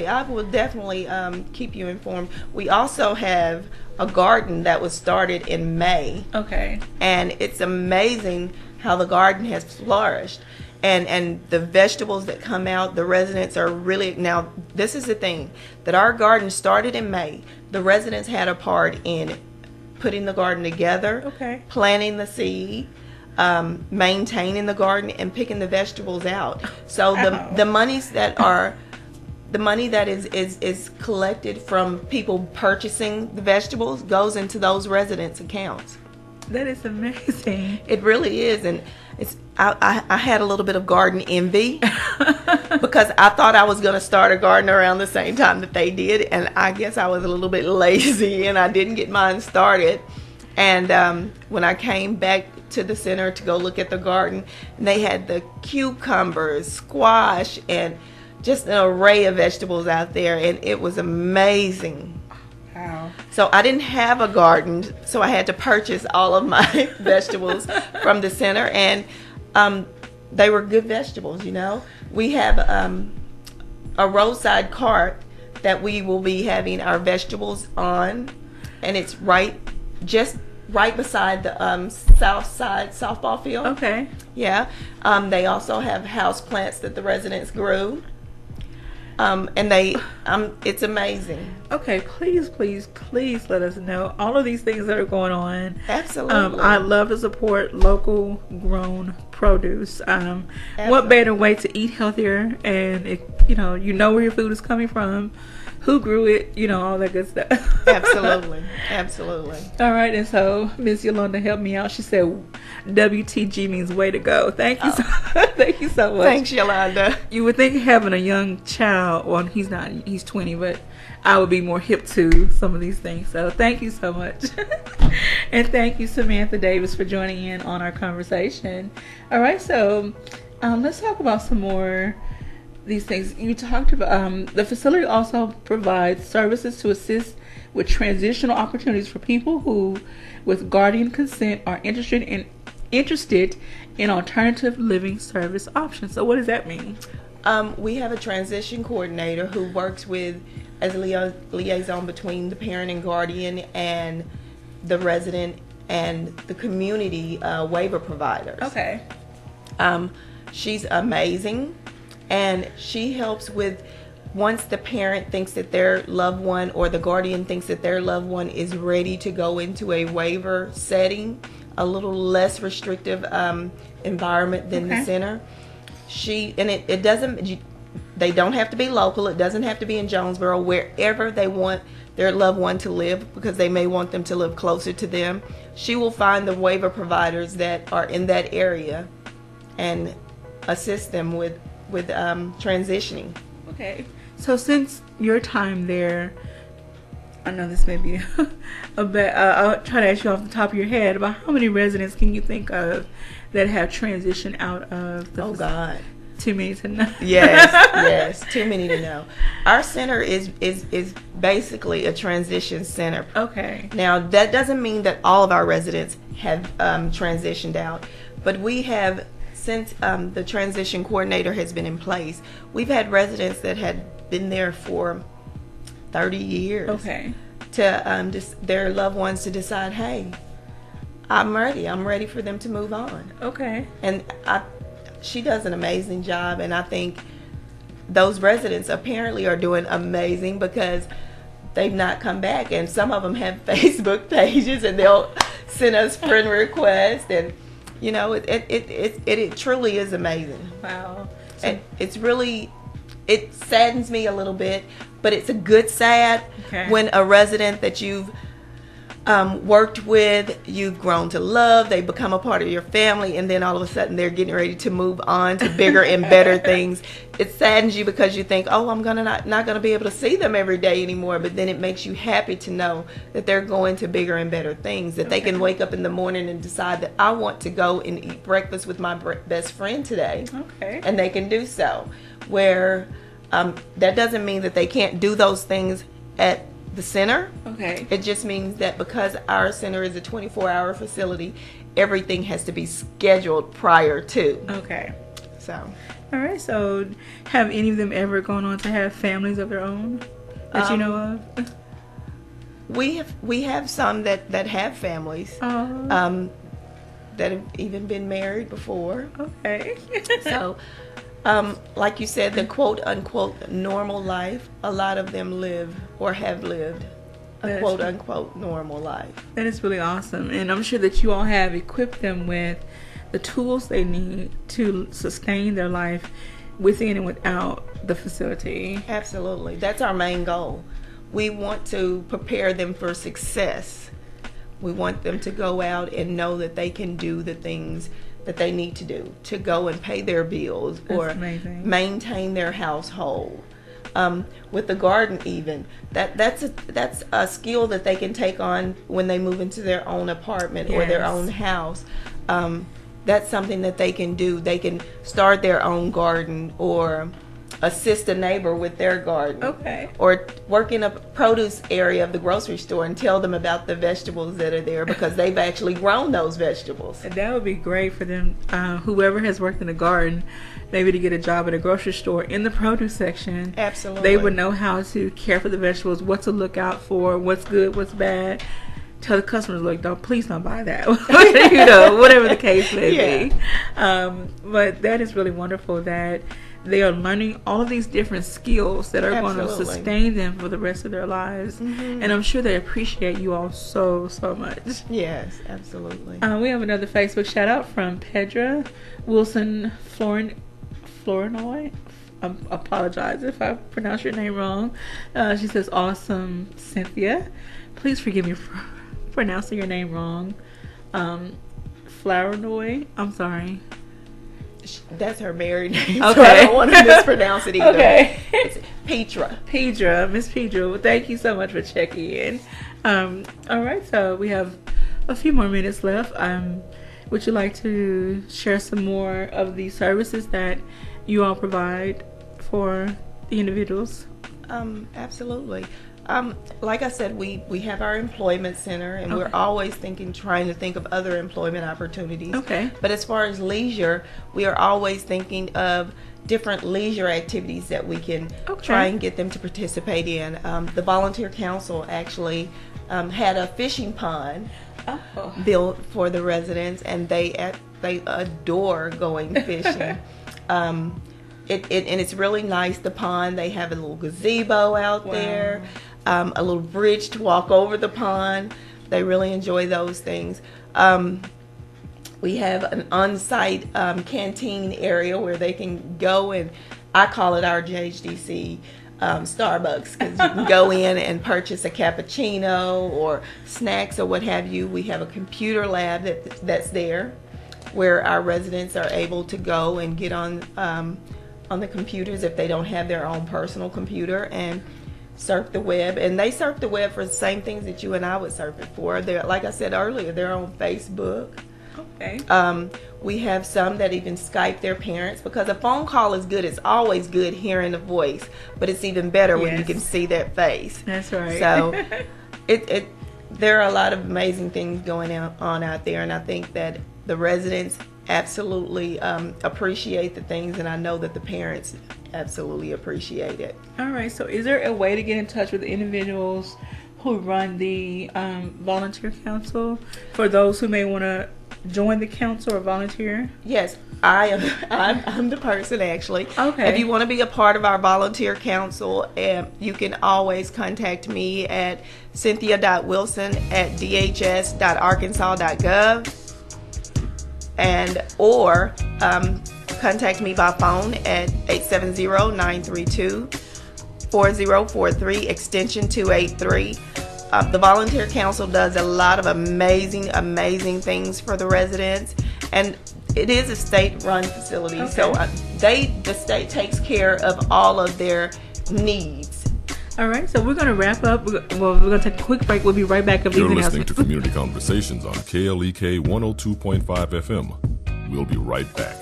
I will definitely keep you informed. We also have a garden that was started in May. Okay. And it's amazing how the garden has flourished. And the vegetables that come out, the residents are really, now this is the thing, that our garden started in May. The residents had a part in putting the garden together, okay, planting the seed, maintaining the garden, and picking the vegetables out. So the money that is collected from people purchasing the vegetables goes into those residents' accounts. That is amazing. It really is. And I had a little bit of garden envy because I thought I was going to start a garden around the same time that they did, and I guess I was a little bit lazy and I didn't get mine started. And when I came back to the center to go look at the garden, they had the cucumbers, squash, and just an array of vegetables out there, and it was amazing. Wow. So I didn't have a garden, so I had to purchase all of my vegetables from the center, and they were good vegetables, We have a roadside cart that we will be having our vegetables on, and it's just right beside the south side softball field. Okay. Yeah. They also have house plants that the residents grew. And it's amazing. Okay, please let us know all of these things that are going on. Absolutely. I love to support local grown produce. What better way to eat healthier, and you know where your food is coming from, who grew it, all that good stuff. Absolutely. All right, and so Miss Yolanda helped me out. She said WTG means way to go. Thank you thank you so much. Thanks, Yolanda. You would think having a young child, well, he's not, he's 20, but I would be more hip to some of these things. So thank you so much. And thank you, Samantha Davis, for joining in on our conversation. All right, so let's talk about some more these things. You talked about the facility also provides services to assist with transitional opportunities for people who, with guardian consent, are interested in alternative living service options. So what does that mean? We have a transition coordinator who works with as a liaison between the parent and guardian and the resident and the community waiver providers. Okay. She's amazing, and she helps with, once the parent thinks that their loved one or the guardian thinks that their loved one is ready to go into a waiver setting, a little less restrictive environment than the center. It doesn't, they don't have to be local. It doesn't have to be in Jonesboro, wherever they want their loved one to live, because they may want them to live closer to them. She will find the waiver providers that are in that area and assist them with transitioning. Okay. So since your time there, I know this may be a bit, I'll try to ask you off the top of your head, about how many residents can you think of that have transitioned out of the facility? God. Too many to know. Yes, too many to know. Our center is basically a transition center. Okay. Now, that doesn't mean that all of our residents have transitioned out, but we have, since the transition coordinator has been in place, we've had residents that had been there for 30 years. Okay. To their loved ones to decide, hey, I'm ready. I'm ready for them to move on. Okay. And she does an amazing job, and I think those residents apparently are doing amazing because they've not come back, and some of them have Facebook pages, and they'll send us friend requests, and you know, it truly is amazing. Wow. And it saddens me a little bit, but it's a good sad. Okay. When a resident that you've worked with, you've grown to love, they become a part of your family, and then all of a sudden they're getting ready to move on to bigger and better things. It saddens you because you think, oh, I'm not gonna be able to see them every day anymore, but then it makes you happy to know that they're going to bigger and better things, that they can wake up in the morning and decide that I want to go and eat breakfast with my best friend today. Okay. And they can do so. Where that doesn't mean that they can't do those things at the center. Okay. It just means that because our center is a 24-hour facility, everything has to be scheduled prior to. Okay. So. All right. So, have any of them ever gone on to have families of their own that you know of? We have some that have families. Oh. That have even been married before. Okay. So, like you said, the quote unquote normal life, a lot of them live or have lived a quote unquote normal life. That is really awesome. And I'm sure that you all have equipped them with the tools they need to sustain their life within and without the facility. Absolutely. That's our main goal. We want to prepare them for success. We want them to go out and know that they can do the things that they need to do to go and pay their bills. That's or amazing. Maintain their household. With the garden, even that's a skill that they can take on when they move into their own apartment or their own house. That's something that they can do. They can start their own garden or assist a neighbor with their garden. Okay. Or work in a produce area of the grocery store and tell them about the vegetables that are there because they've actually grown those vegetables. And that would be great for them, whoever has worked in the garden, maybe to get a job at a grocery store in the produce section. Absolutely. They would know how to care for the vegetables, what to look out for, what's good, what's bad. Tell the customers, look, please don't buy that. You know, whatever the case may be. But that is really wonderful that they are learning all of these different skills that are going to sustain them for the rest of their lives. Mm-hmm. And I'm sure they appreciate you all so, so much. Yes, absolutely. We have another Facebook shout out from Pedra Wilson Florinoy. I apologize if I pronounce your name wrong. She says, awesome, Cynthia. Please forgive me for pronouncing your name wrong. Florinoy. I'm sorry. That's her married name, okay. So I don't want to mispronounce it either. Okay. It's Petra. Miss Petra. Well, thank you so much for checking in. All right, so we have a few more minutes left. Would you like to share some more of the services that you all provide for the individuals? Absolutely. Like I said, we have our employment center, and we're always trying to think of other employment opportunities. Okay. But as far as leisure, we are always thinking of different leisure activities that we can try and get them to participate in. The Volunteer Council actually had a fishing pond built for the residents, and they adore going fishing. And it's really nice, the pond. They have a little gazebo out there. A little bridge to walk over the pond. They really enjoy those things. We have an on-site canteen area where they can go, and I call it our JHDC Starbucks, because you can go in and purchase a cappuccino or snacks or what have you. We have a computer lab that's there where our residents are able to go and get on the computers if they don't have their own personal computer, and surf the web. And they surf the web for the same things that you and I would surf it for. They're, like I said earlier, they're on Facebook. Okay. We have some that even Skype their parents, because a phone call is good. It's always good hearing a voice, but it's even better when you can see their face. That's right. So there are a lot of amazing things going on out there, and I think that the residents absolutely appreciate the things, and I know that the parents absolutely appreciate it. All right, so is there a way to get in touch with individuals who run the volunteer council for those who may want to join the council or volunteer? Yes, I am. I'm the person actually. Okay. If you want to be a part of our volunteer council, you can always contact me at cynthia.wilson@dhs.arkansas.gov, or contact me by phone at 870-932-4043, extension 283. The Volunteer Council does a lot of amazing things for the residents, and it is a state-run facility, Okay. so the state takes care of all of their needs. All right, so we're going to wrap up. We're going to take a quick break. We'll be right back. You're listening to Community Conversations on KLEK 102.5 FM. We'll be right back.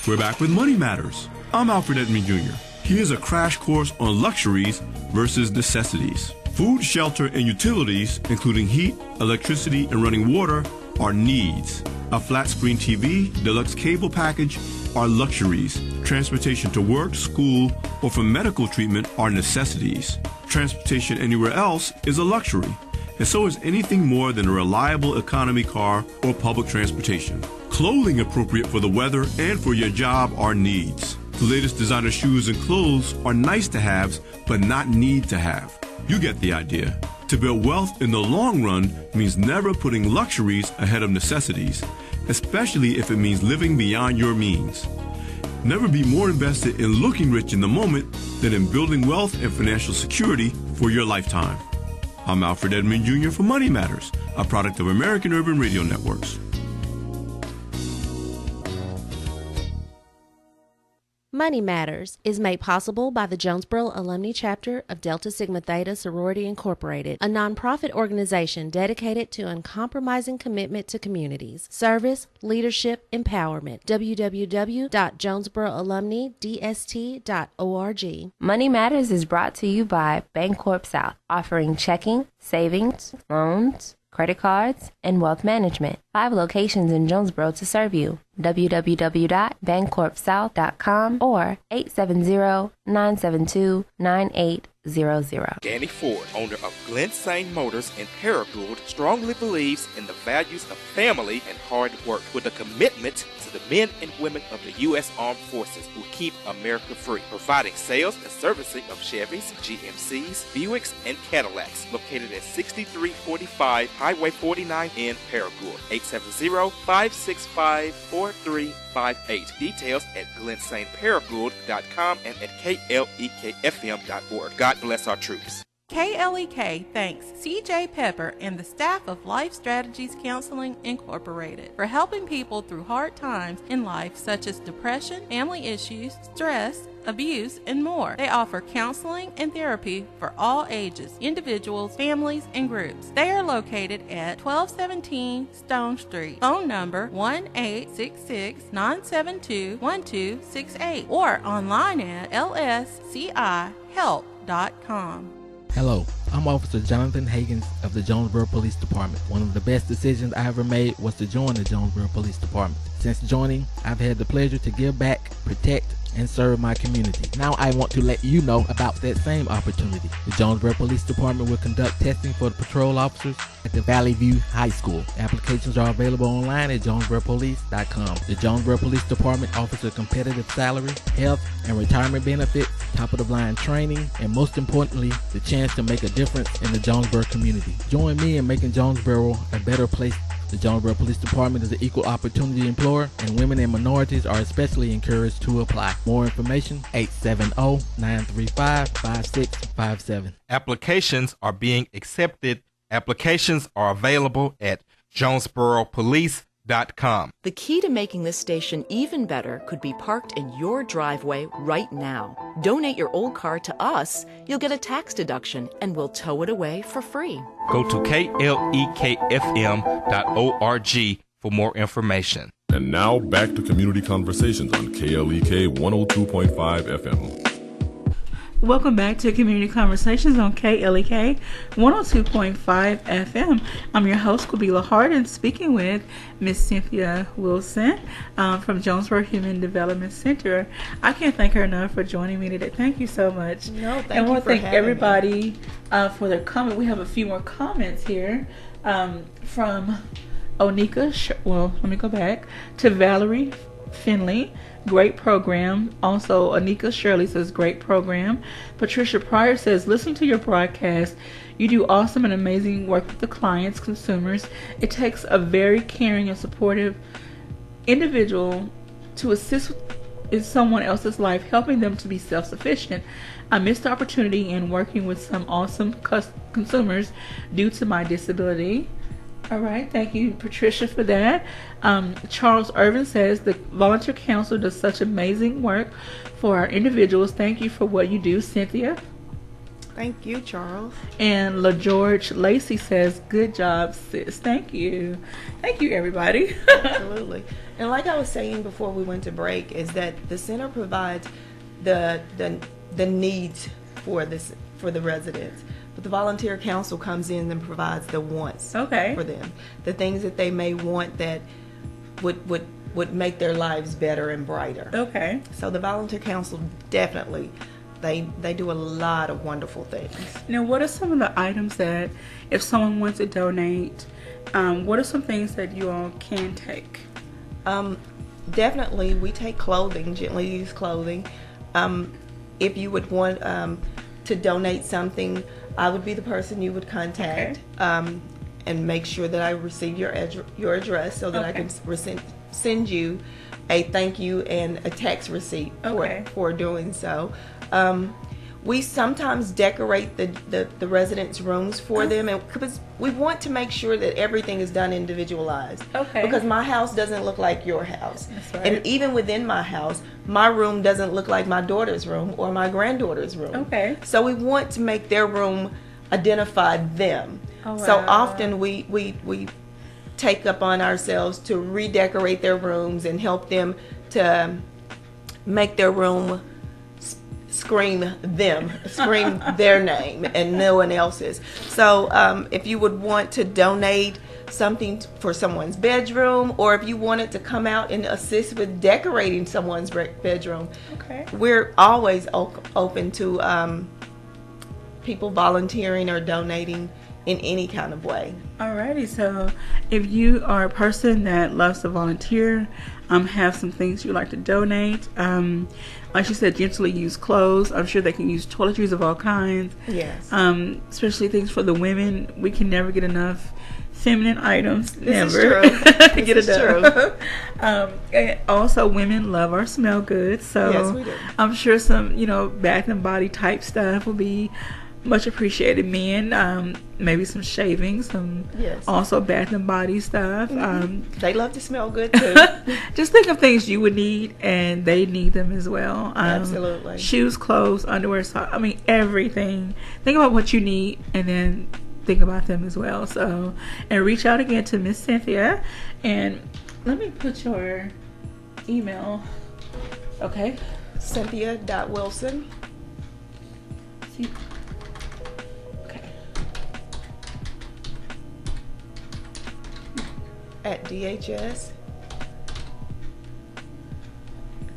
We're back with Money Matters. I'm Alfred Edmond Jr. Here's a crash course on luxuries versus necessities. Food, shelter, and utilities, including heat, electricity, and running water, are needs. A flat screen TV, deluxe cable package are luxuries. Transportation to work, school, or for medical treatment are necessities. Transportation anywhere else is a luxury, and so is anything more than a reliable economy car or public transportation. Clothing appropriate for the weather and for your job are needs. The latest designer shoes and clothes are nice to haves, but not need to have. You get the idea. To build wealth in the long run means never putting luxuries ahead of necessities, especially if it means living beyond your means. Never be more invested in looking rich in the moment than in building wealth and financial security for your lifetime. I'm Alfred Edmond Jr. for Money Matters, a product of American Urban Radio Networks. Money Matters is made possible by the Jonesboro Alumni Chapter of Delta Sigma Theta Sorority Incorporated, a nonprofit organization dedicated to uncompromising commitment to communities, service, leadership, empowerment. www.jonesboroalumnidst.org. Money Matters is brought to you by Bancorp South, offering checking, savings, loans, credit cards, and wealth management. 5 locations in Jonesboro to serve you. www.bancorpsouth.com or 870-972-9800. Danny Ford, owner of Glen Saint Motors in Paragould, strongly believes in the values of family and hard work with a commitment to the men and women of the U.S. Armed Forces who keep America free, providing sales and servicing of Chevys, GMCs, Buicks, and Cadillacs, located at 6345 Highway 49 in Paragould. 870-565-4358. Details at glenstparagould.com and at klekfm.org. God bless our troops. KLEK thanks CJ Pepper and the staff of Life Strategies Counseling Incorporated for helping people through hard times in life such as depression, family issues, stress, abuse, and more. They offer counseling and therapy for all ages, individuals, families, and groups. They are located at 1217 Stone Street. Phone number 1-866-972-1268 or online at lscihelp.com. Hello, I'm Officer Jonathan Hagens of the Jonesboro Police Department. One of the best decisions I ever made was to join the Jonesboro Police Department. Since joining, I've had the pleasure to give back, protect, and serve my community. Now I want to let you know about that same opportunity. The Jonesboro Police Department will conduct testing for the patrol officers at the Valley View High School. Applications are available online at jonesboropolice.com. The Jonesboro Police Department offers a competitive salary, health, and retirement benefits, top-of-the-line training, and most importantly, the chance to make a difference in the Jonesboro community. Join me in making Jonesboro a better place. The Jonesboro Police Department is an equal opportunity employer, and women and minorities are especially encouraged to apply. More information, 870-935-5657. Applications are being accepted. Applications are available at jonesboropolice.com. The key to making this station even better could be parked in your driveway right now. Donate your old car to us, you'll get a tax deduction, and we'll tow it away for free. Go to klekfm.org for more information. And now back to Community Conversations on KLEK 102.5 FM. Welcome back to Community Conversations on KLEK 102.5 FM. I'm your host, Kabila Hardin, speaking with Miss Cynthia Wilson from Jonesboro Human Development Center. I can't thank her enough for joining me today. Thank you so much. No, thank and I want to thank everybody for their comment. We have a few more comments here from Onika. Well, let me go back to Valerie Finley. Great program. Also, Anika Shirley says, great program. Patricia Pryor says, listening to your broadcast, you do awesome and amazing work with the clients, consumers. It takes a very caring and supportive individual to assist in someone else's life, helping them to be self-sufficient. I missed the opportunity in working with some awesome consumers due to my disability. All right, thank you, Patricia, for that. Charles Irvin says the Volunteer Council does such amazing work for our individuals. Thank you for what you do, Cynthia. Thank you, Charles. And LaGeorge Lacey says, good job, sis. Thank you. Thank you, everybody. Absolutely. And like I was saying before we went to break, is that the center provides the needs for the residents. But the Volunteer Council comes in and provides the wants for them. The things that they may want that would make their lives better and brighter. Okay. So the Volunteer Council definitely, they do a lot of wonderful things. Now, what are some of the items that, if someone wants to donate, what are some things that you all can take? Definitely, we take clothing, gently used clothing. If you would want to donate something, I would be the person you would contact, and make sure that I receive your address so that I can send you a thank you and a tax receipt for doing so. We sometimes decorate the residents' rooms for them, and because we want to make sure that everything is done individualized. Because my house doesn't look like your house. That's right. And even within my house, my room doesn't look like my daughter's room or my granddaughter's room. So we want to make their room identify them. So often we take up on ourselves to redecorate their rooms and help them to make their room scream their name and no one else's. So if you would want to donate something for someone's bedroom, or if you wanted to come out and assist with decorating someone's bedroom, we're always open to people volunteering or donating in any kind of way. Alrighty, so if you are a person that loves to volunteer, have some things you'd like to donate, like she said, gently used clothes. I'm sure they can use toiletries of all kinds. Yes. Especially things for the women. We can never get enough feminine items. This never is true. get enough. And also, women love our smell good. So yes, we do. I'm sure some, bath and body type stuff will be much appreciated. Men, maybe some shaving, also bath and body stuff. They love to smell good too. Just think of things you would need, and they need them as well. Absolutely. Shoes, clothes, underwear, socks. Everything. Think about what you need, and then think about them as well. So, and reach out again to Miss Cynthia, and let me put your email. Okay. Cynthia.Wilson. At DHS.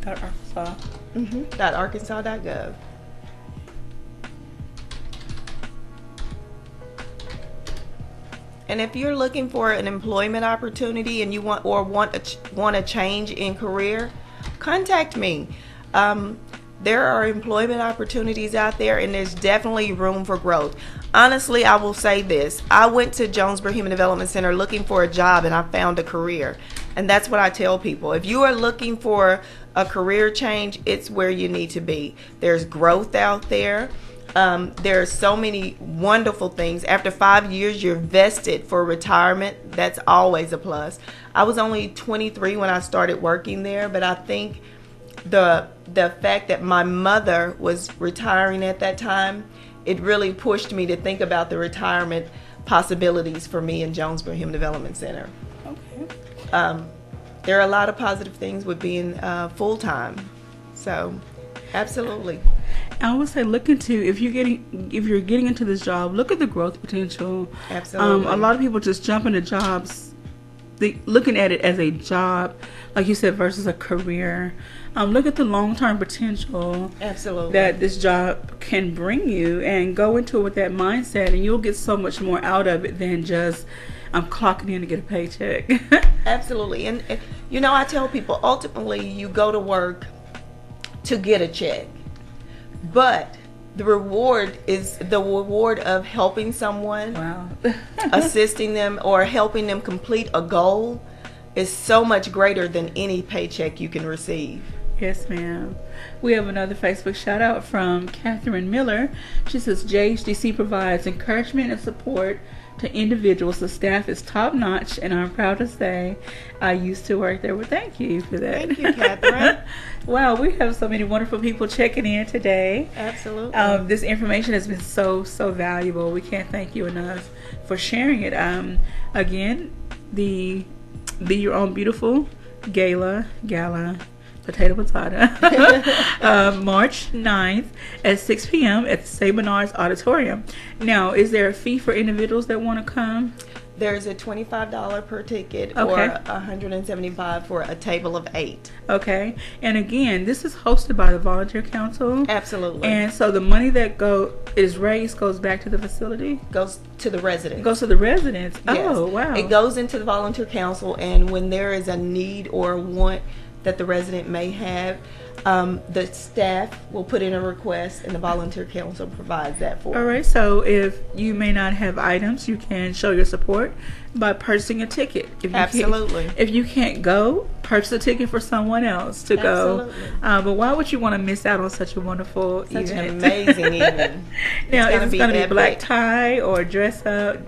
Arkansas. .arkansas.gov. And if you're looking for an employment opportunity and you want a change in career, contact me. There are employment opportunities out there, and there's definitely room for growth. Honestly, I will say this. I went to Jonesboro Human Development Center looking for a job, and I found a career. And that's what I tell people. If you are looking for a career change, it's where you need to be. There's growth out there. There are so many wonderful things. After 5 years, you're vested for retirement. That's always a plus. I was only 23 when I started working there, but I think the fact that my mother was retiring at that time, it really pushed me to think about the retirement possibilities for me in Jonesboro Human Development Center. Okay. There are a lot of positive things with being full-time. So, absolutely. I would say look into if you're getting into this job, look at the growth potential. Absolutely. A lot of people just jump into jobs, looking at it as a job, like you said, versus a career. Look at the long-term potential Absolutely. that this job can bring you, and go into it with that mindset, and you'll get so much more out of it than just I'm clocking in to get a paycheck. Absolutely. And I tell people, ultimately you go to work to get a check, but the reward is the reward of helping someone, assisting them, or helping them complete a goal is so much greater than any paycheck you can receive. Yes, ma'am. We have another Facebook shout out from Catherine Miller. She says JHDC provides encouragement and support to individuals. The staff is top notch, and I'm proud to say I used to work there. Well, thank you for that. Thank you, Catherine. Wow, we have so many wonderful people checking in today. Absolutely. This information has been so valuable. We can't thank you enough for sharing it. Again, the Be Your Own Beautiful Gala, Potato, March 9th at 6 p.m. at the St. Bernard's Auditorium. Now, is there a fee for individuals that want to come? There's a $25 per ticket, or $175 for a table of 8. Okay. And again, this is hosted by the Volunteer Council. Absolutely. And so the money that is raised goes back to the facility? Goes to the residents. Goes to the residents. Yes. Oh, wow. It goes into the Volunteer Council, and when there is a need or want that the resident may have, the staff will put in a request, and the Volunteer Council provides that for All right, so if you may not have items, you can show your support by purchasing a ticket. Absolutely. If you can't go, purchase a ticket for someone else to go. But why would you want to miss out on such a wonderful event? Such an amazing evening. Now, is it going to be black tie or dress up?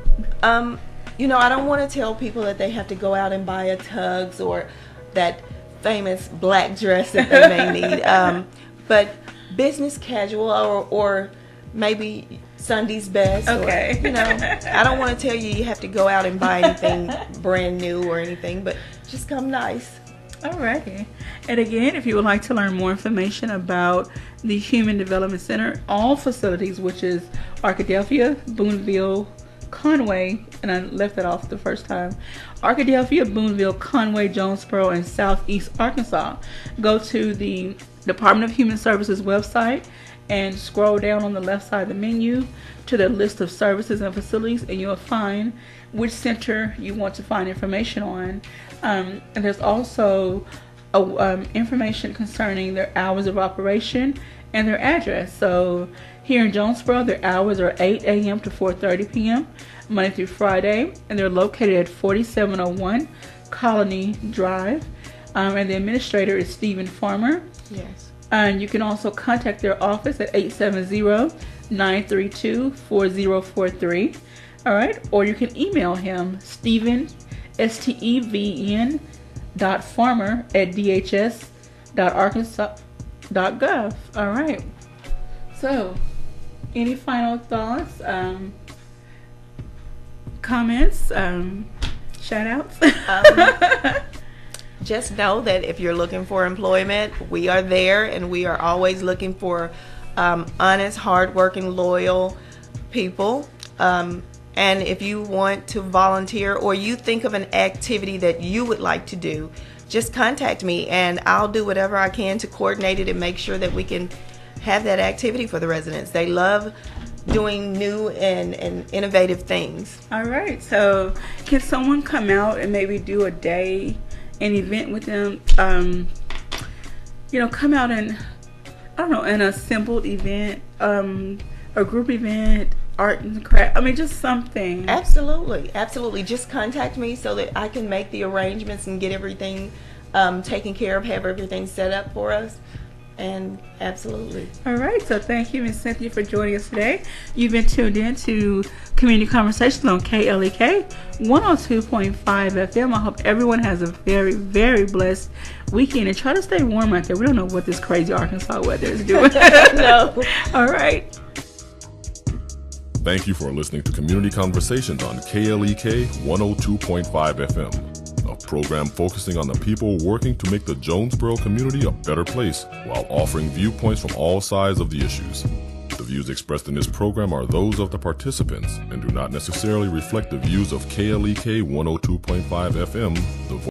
I don't want to tell people that they have to go out and buy a Tug's or that famous black dress that they may need, but business casual or maybe Sunday's best. Okay. Or, I don't want to tell you have to go out and buy anything brand new or anything, but just come nice. Alrighty. And again, if you would like to learn more information about the Human Development Center, all facilities, which is Arkadelphia, Boonville, Conway, and I left that off the first time, Arkadelphia, Boonville, Conway, Jonesboro, and Southeast Arkansas. Go to the Department of Human Services website and scroll down on the left side of the menu to the list of services and facilities, and you'll find which center you want to find information on. And there's also information concerning their hours of operation and their address. So here in Jonesboro, their hours are 8 a.m. to 4:30 p.m. Monday through Friday, and they're located at 4701 Colony Drive. And the administrator is Stephen Farmer. Yes. And you can also contact their office at 870-932-4043. All right, or you can email him, Stephen, steven.farmer@dhs.arkansas.gov. All right. So, any final thoughts, comments, shout outs? Just know that if you're looking for employment, we are there, and we are always looking for honest, hardworking, loyal people. And if you want to volunteer or you think of an activity that you would like to do, just contact me, and I'll do whatever I can to coordinate it and make sure that we can have that activity for the residents. They love doing new and innovative things. All right. So can someone come out and maybe do an event with them? Come out and, I don't know, an assembled event, a group event, art and craft. I mean, just something. Absolutely. Just contact me so that I can make the arrangements and get everything taken care of, have everything set up for us. And absolutely. All right. So thank you, Ms. Cynthia, for joining us today. You've been tuned in to Community Conversations on KLEK 102.5 FM. I hope everyone has a very, very blessed weekend, and try to stay warm out there. We don't know what this crazy Arkansas weather is doing. No. All right. Thank you for listening to Community Conversations on KLEK 102.5 FM, the a program focusing on the people working to make the Jonesboro community a better place while offering viewpoints from all sides of the issues. The views expressed in this program are those of the participants and do not necessarily reflect the views of KLEK 102.5 FM, the